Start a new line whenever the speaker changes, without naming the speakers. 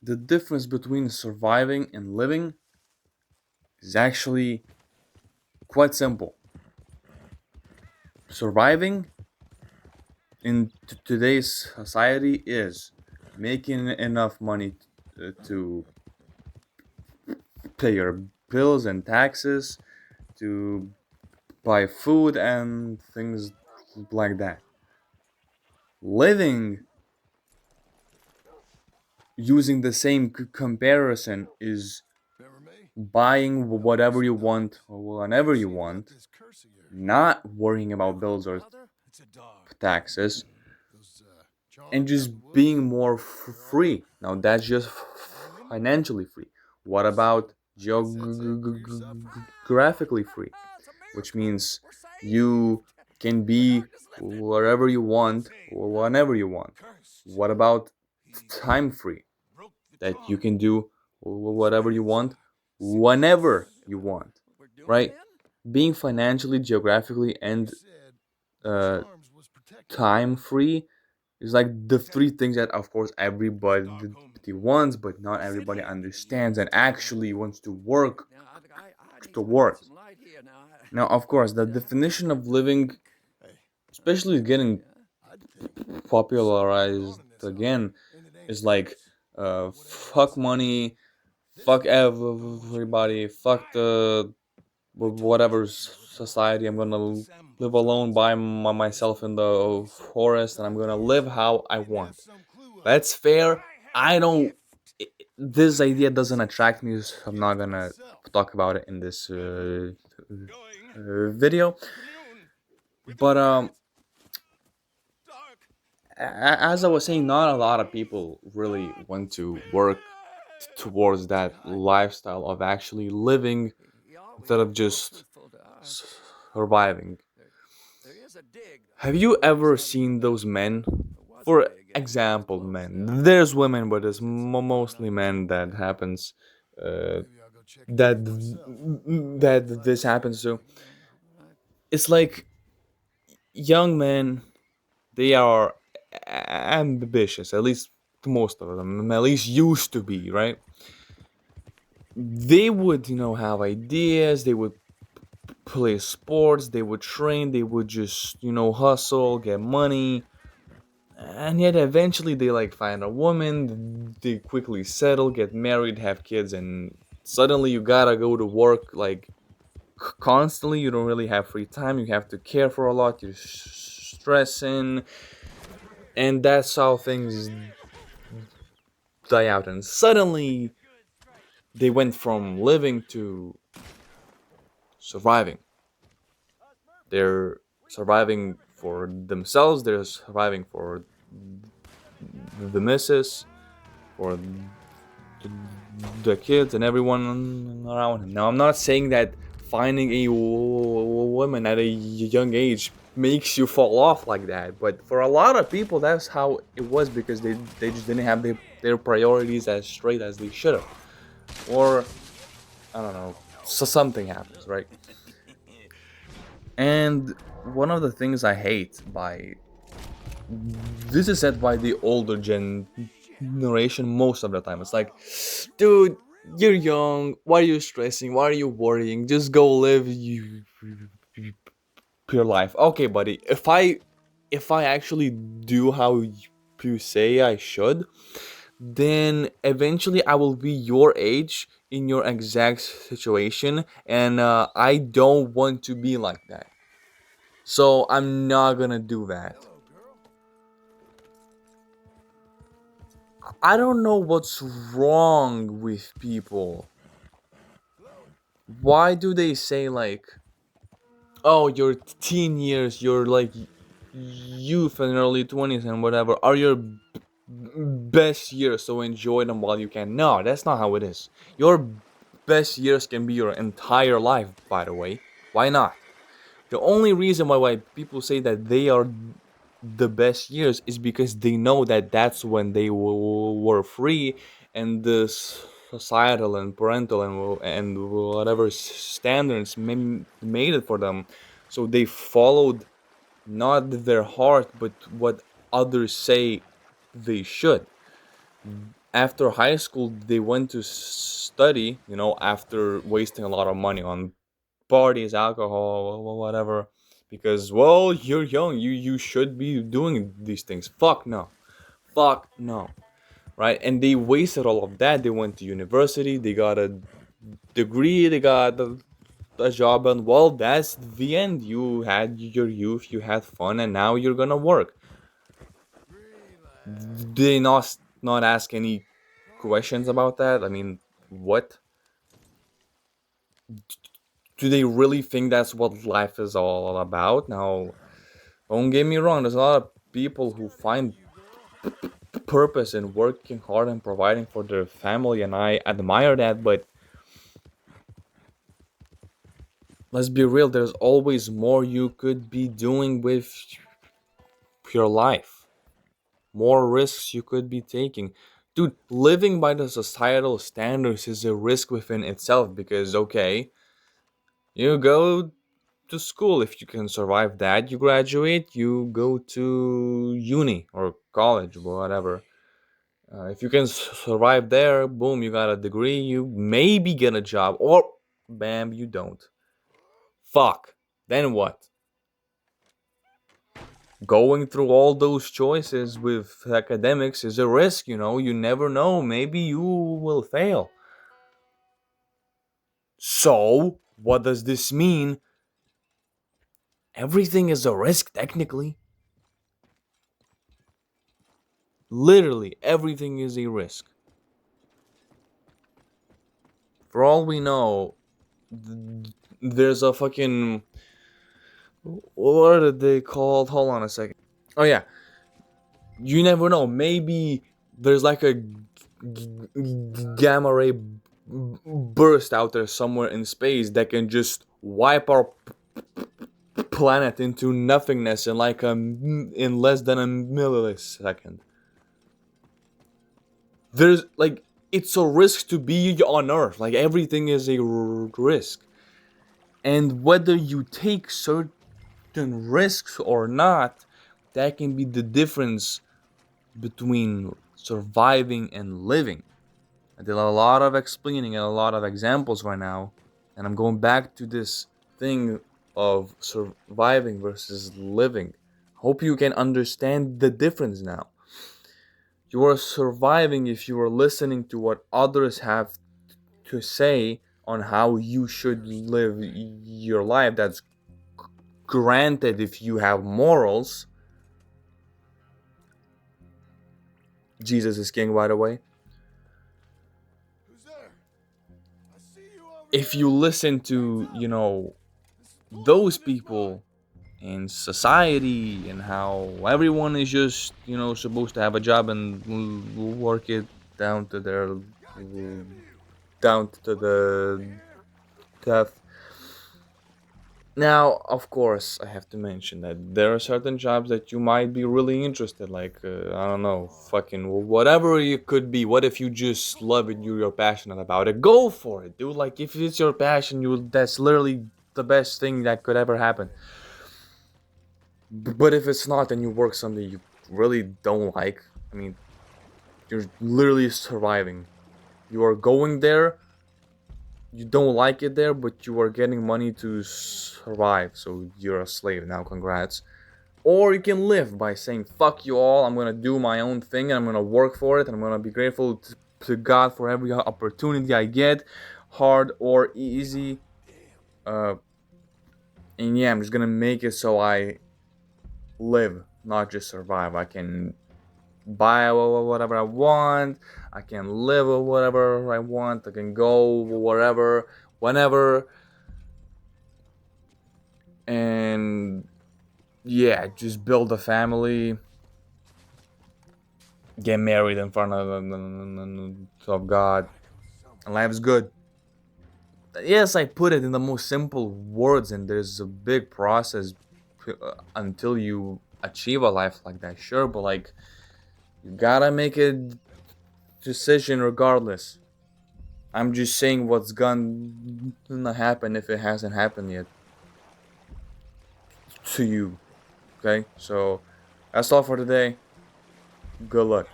the difference between surviving and living is actually quite simple. Surviving in today's society is making enough money to pay your bills and taxes, to buy food and things like that. Living using the same comparison is buying whatever you want whenever you want, not worrying about bills or taxes, and just being more free. Now that's just financially free. What about geographically free? Which means you can be wherever you want, whenever you want. What about time free? That you can do whatever you want, whenever you want, right? Being financially, geographically, and uh, time free is like the three things that, of course, everybody wants, but not everybody understands and actually wants to work towards. Now, of course, the definition of living, especially getting popularized again, is like fuck money, fuck everybody, fuck the whatever society. I'm gonna live alone by myself in the forest, and I'm gonna live how I want. That's fair. I don't. This idea doesn't attract me, so I'm not gonna talk about it in this video. But as I was saying, not a lot of people really want to work towards that lifestyle of actually living instead of just surviving. Have you ever seen those men? For example, men. There's women, but it's mostly men that happens. Uh, that this happens to. It's like young men. They are ambitious. At least most of them. At least used to be, right? They would, have ideas. They would play sports. They would train. They would just, hustle, get money. And yet eventually they like find a woman, they quickly settle, get married, have kids, and suddenly you gotta go to work like constantly. You don't really have free time. You have to care for a lot. You're stressing, and that's how things die out. And suddenly they went from living to surviving. They're surviving for themselves. They're surviving for the missus, for the kids and everyone around him. Now, I'm not saying that finding a woman at a young age makes you fall off like that, but for a lot of people, that's how it was because they just didn't have their priorities as straight as they should have. Or, I don't know, so something happens, right? And one of the things I hate by this is said by the older generation most of the time. It's like, dude, you're young. Why are you stressing? Why are you worrying? Just go live your life. Okay, buddy. If I actually do how you say I should, then eventually I will be your age in your exact situation, and I don't want to be like that. So I'm not gonna do that. I don't know what's wrong with people. Why do they say like, "Oh, your teen years, your like youth and early 20s and whatever are your best years, so enjoy them while you can." No, that's not how it is. Your best years can be your entire life, by the way. Why not? The only reason why people say that they are the best years is because they know that that's when they were free, and the societal and parental and whatever standards made it for them, so they followed not their heart but what others say they should. after high school they went to study, after wasting a lot of money on parties, alcohol, whatever, because, well, you're young, you should be doing these things. Fuck no. Fuck no. Right? And they wasted all of that. They went to university, they got a degree, they got a job, and, well, that's the end. You had your youth, you had fun, and now you're gonna work. They not ask any questions about that? I mean, what? Do they really think that's what life is all about? Now, don't get me wrong, there's a lot of people who find purpose in working hard and providing for their family, and I admire that, but let's be real, there's always more you could be doing with your life. More risks you could be taking. Dude, living by the societal standards is a risk within itself because, okay, you go to school. If you can survive that, you graduate, you go to uni or college, whatever. If you can survive there, boom, you got a degree, you maybe get a job, or bam, you don't. Fuck. Then what? Going through all those choices with academics is a risk, you never know. Maybe you will fail. So, what does this mean? Everything is a risk, technically. Literally, everything is a risk. For all we know, there's a fucking. What are they called? Hold on a second. Oh, yeah. You never know. Maybe there's like a gamma ray burst out there somewhere in space that can just wipe our planet into nothingness in less than a millisecond. There's like, it's a risk to be on Earth. Like, everything is a risk, and whether you take certain risks or not, that can be the difference between surviving and living. I did a lot of explaining and a lot of examples right now, and I'm going back to this thing of surviving versus living. Hope you can understand the difference now. You are surviving if you are listening to what others have to say on how you should live your life. That's granted if you have morals. Jesus is king, by the way. If you listen to, those people in society and how everyone is just, supposed to have a job and work it down to their down to the death. Now, of course, I have to mention that there are certain jobs that you might be really interested, like, I don't know, fucking whatever it could be. What if you just love it, you're passionate about it? Go for it, dude. Like, if it's your passion, that's literally the best thing that could ever happen. But if it's not, and you work something you really don't like, I mean, you're literally surviving. You are going there, you don't like it there, but you are getting money to survive, so you're a slave now. Congrats. Or you can live by saying, fuck you all, I'm gonna do my own thing, and I'm gonna work for it, and I'm gonna be grateful to God for every opportunity I get, hard or easy. And yeah, I'm just gonna make it so I live, not just survive. I can buy whatever I want, I can live whatever I want, I can go wherever, whenever, and yeah, just build a family, get married in front of God, and life is good. Yes, I put it in the most simple words, and there's a big process until you achieve a life like that, sure, but like, you gotta make a decision regardless. I'm just saying what's gonna happen if it hasn't happened yet to you. Okay, so that's all for today. Good luck.